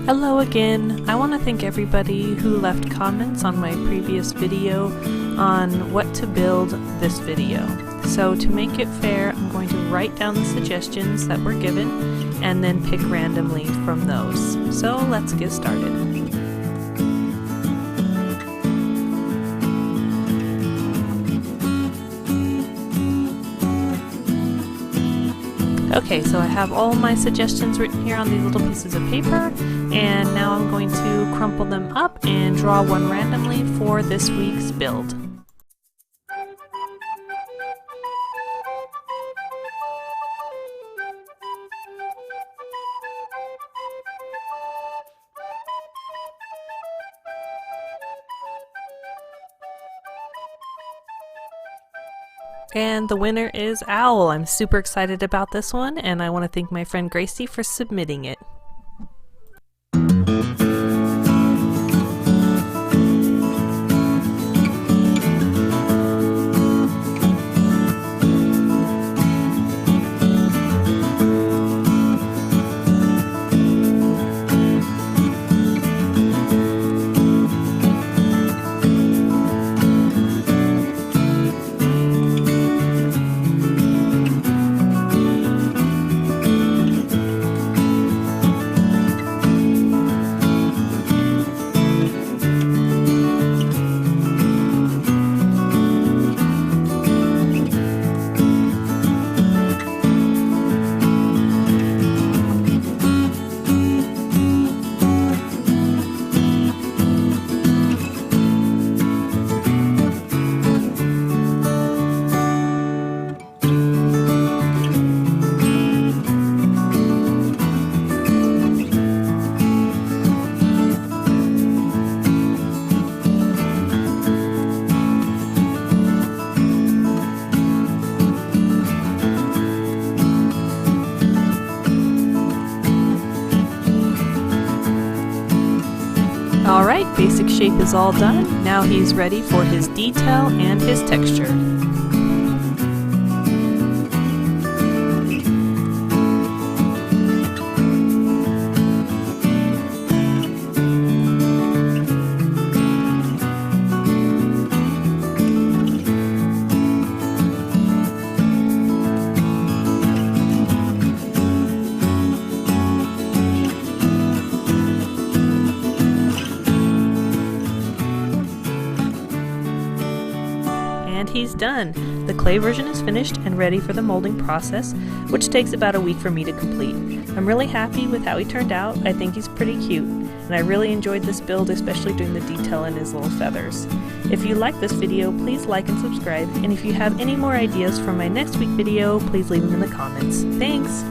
Hello again. I want to thank everybody who left comments on my previous video on what to build this video. So to make it fair, I'm going to write down the suggestions that were given and then pick randomly from those. So let's get started. Okay, so I have all my suggestions written here on these little pieces of paper, and now I'm going to crumple them up and draw one randomly for this week's build. And the winner is Owl. I'm super excited about this one, and I want to thank my friend Gracie for submitting it. Alright, basic shape is all done. Now he's ready for his detail and his texture. And he's done. The clay version is finished and ready for the molding process, which takes about a week for me to complete. I'm really happy with how he turned out. I think he's pretty cute, and I really enjoyed this build, especially doing the detail in his little feathers. If you like this video, please like and subscribe, and if you have any more ideas for my next week video, please leave them in the comments. Thanks!